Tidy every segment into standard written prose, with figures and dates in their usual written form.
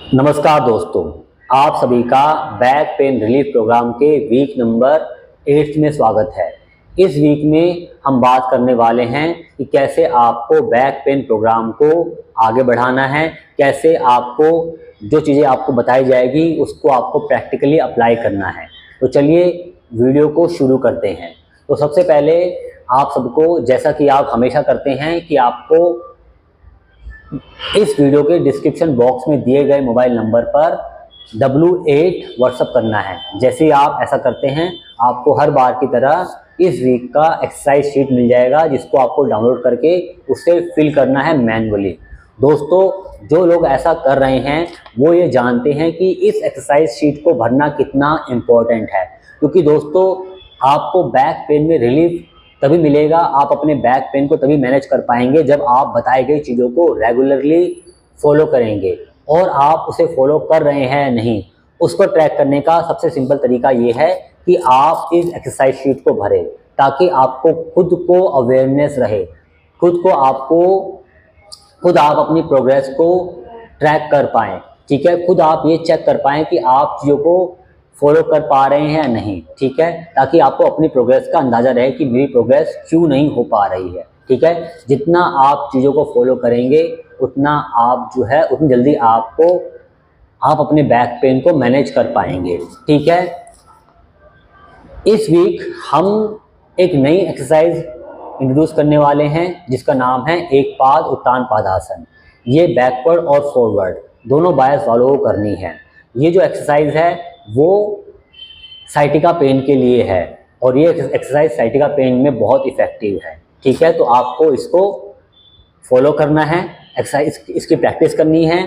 नमस्कार दोस्तों, आप सभी का बैक पेन रिलीफ प्रोग्राम के वीक नंबर 8 में स्वागत है। इस वीक में हम बात करने वाले हैं कि कैसे आपको बैक पेन प्रोग्राम को आगे बढ़ाना है, कैसे आपको जो चीज़ें आपको बताई जाएगी उसको आपको प्रैक्टिकली अप्लाई करना है। तो चलिए वीडियो को शुरू करते हैं। तो सबसे पहले आप सबको, जैसा कि आप हमेशा करते हैं, कि आपको इस वीडियो के डिस्क्रिप्शन बॉक्स में दिए गए मोबाइल नंबर पर W8 व्हाट्सअप करना है। जैसे ही आप ऐसा करते हैं, आपको हर बार की तरह इस वीक का एक्सरसाइज शीट मिल जाएगा, जिसको आपको डाउनलोड करके उसे फिल करना है मैन्युअली। दोस्तों, जो लोग ऐसा कर रहे हैं वो ये जानते हैं कि इस एक्सरसाइज शीट को भरना कितना इम्पोर्टेंट है, क्योंकि दोस्तों आपको बैक पेन में रिलीफ तभी मिलेगा, आप अपने बैक पेन को तभी मैनेज कर पाएंगे जब आप बताई गई चीज़ों को रेगुलरली फॉलो करेंगे। और आप उसे फॉलो कर रहे हैं या नहीं, उसको ट्रैक करने का सबसे सिंपल तरीका ये है कि आप इस एक्सरसाइज शीट को भरें, ताकि आपको खुद को अवेयरनेस रहे, खुद आप अपनी प्रोग्रेस को ट्रैक कर पाएँ। ठीक है, खुद आप ये चेक कर पाएँ कि आप चीज़ों को फॉलो कर पा रहे हैं या नहीं। ठीक है, ताकि आपको अपनी प्रोग्रेस का अंदाज़ा रहे कि मेरी प्रोग्रेस क्यों नहीं हो पा रही है। ठीक है, जितना आप चीज़ों को फॉलो करेंगे उतना आप जो है उतनी जल्दी आप अपने बैक पेन को मैनेज कर पाएंगे। ठीक है, इस वीक हम एक नई एक्सरसाइज इंट्रोड्यूस करने वाले हैं, जिसका नाम है एक पाद उत्तान पादासन। ये बैकवर्ड और फॉरवर्ड दोनों बायस वालों को करनी है। ये जो एक्सरसाइज है वो साइटिका पेन के लिए है, और ये एक्सरसाइज साइटिका पेन में बहुत इफ़ेक्टिव है। ठीक है, तो आपको इसको फॉलो करना है, एक्सरसाइज इसकी प्रैक्टिस करनी है।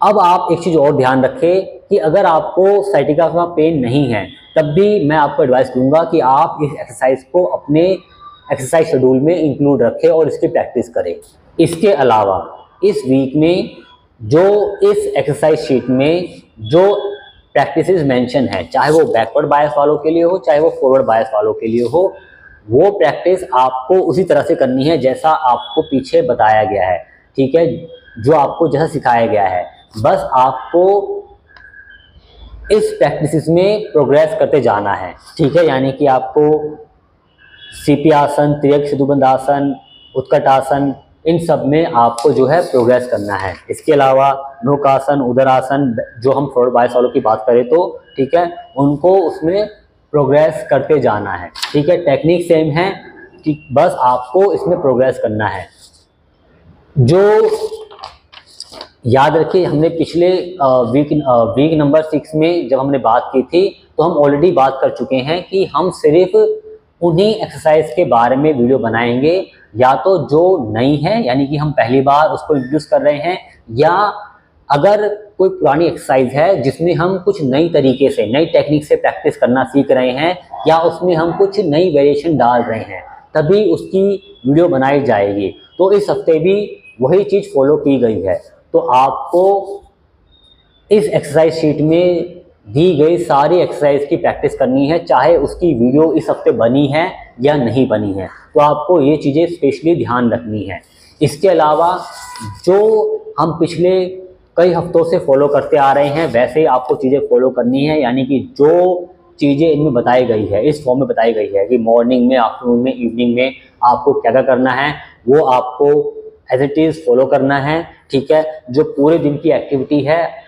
अब आप एक चीज़ और ध्यान रखें कि अगर आपको साइटिका का पेन नहीं है, तब भी मैं आपको एडवाइस दूंगा कि आप इस एक्सरसाइज को अपने एक्सरसाइज शेड्यूल में इंक्लूड रखें और इसकी प्रैक्टिस करें। इसके अलावा इस वीक में जो इस एक्सरसाइज शीट में जो प्रैक्टिसेस मेंशन है, चाहे वो बैकवर्ड बायस वालों के लिए हो, चाहे वो फॉरवर्ड बायस वालों के लिए हो, वो प्रैक्टिस आपको उसी तरह से करनी है जैसा आपको पीछे बताया गया है। ठीक है, जो आपको जैसा सिखाया गया है, बस आपको इस प्रैक्टिसेस में प्रोग्रेस करते जाना है। ठीक है, यानी कि आपको सीपी आसन, तिर्यक सेतुबंध आसन, उत्कट आसन, इन सब में आपको जो है प्रोग्रेस करना है। इसके अलावा नौकासन, उदरासन, जो हम फॉरवर्ड बायस वालों की बात करें तो ठीक है, उनको उसमें प्रोग्रेस करते जाना है। ठीक है, टेक्निक सेम है कि बस आपको इसमें प्रोग्रेस करना है। जो याद रखिए, हमने पिछले वीक नंबर 6 में जब हमने बात की थी, तो हम ऑलरेडी बात कर चुके हैं कि हम सिर्फ उन्हीं एक्सरसाइज के बारे में वीडियो बनाएंगे, या तो जो नई है, यानी कि हम पहली बार उसको इंट्रोड्यूस कर रहे हैं, या अगर कोई पुरानी एक्सरसाइज है जिसमें हम कुछ नई तरीके से, नई टेक्निक से प्रैक्टिस करना सीख रहे हैं, या उसमें हम कुछ नई वेरिएशन डाल रहे हैं, तभी उसकी वीडियो बनाई जाएगी। तो इस हफ्ते भी वही चीज़ फॉलो की गई है। तो आपको इस एक्सरसाइज शीट में दी गई सारी एक्सरसाइज की प्रैक्टिस करनी है, चाहे उसकी वीडियो इस हफ्ते बनी है या नहीं बनी है। तो आपको ये चीज़ें स्पेशली ध्यान रखनी है। इसके अलावा जो हम पिछले कई हफ्तों से फॉलो करते आ रहे हैं, वैसे ही आपको चीज़ें फॉलो करनी है। यानी कि जो चीज़ें इनमें बताई गई है, इस फॉर्म में बताई गई है कि मॉर्निंग में, आफ्टरनून में, इवनिंग में आपको क्या क्या करना है, वो आपको एज इट इज़ फॉलो करना है। ठीक है, जो पूरे दिन की एक्टिविटी है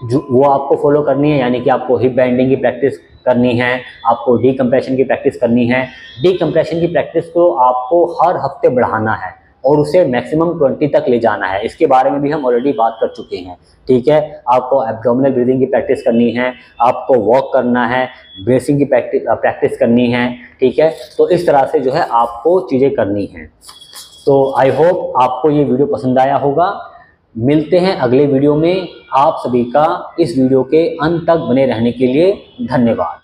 वो आपको फॉलो करनी है। यानी कि आपको हिप बैंडिंग की प्रैक्टिस करनी है, आपको डीकम्प्रेशन की प्रैक्टिस करनी है। डीकम्प्रेशन की प्रैक्टिस को आपको हर हफ्ते बढ़ाना है और उसे मैक्सिमम 20 तक ले जाना है। इसके बारे में भी हम ऑलरेडी बात कर चुके हैं। ठीक है, आपको एब्डोमिनल ब्रीदिंग की प्रैक्टिस करनी है, आपको वॉक करना है, ब्रेसिंग की प्रैक्टिस करनी है। ठीक है, तो इस तरह से जो है आपको चीज़ें करनी हैं। तो आई होप आपको ये वीडियो पसंद आया होगा। मिलते हैं अगले वीडियो में। आप सभी का इस वीडियो के अंत तक बने रहने के लिए धन्यवाद।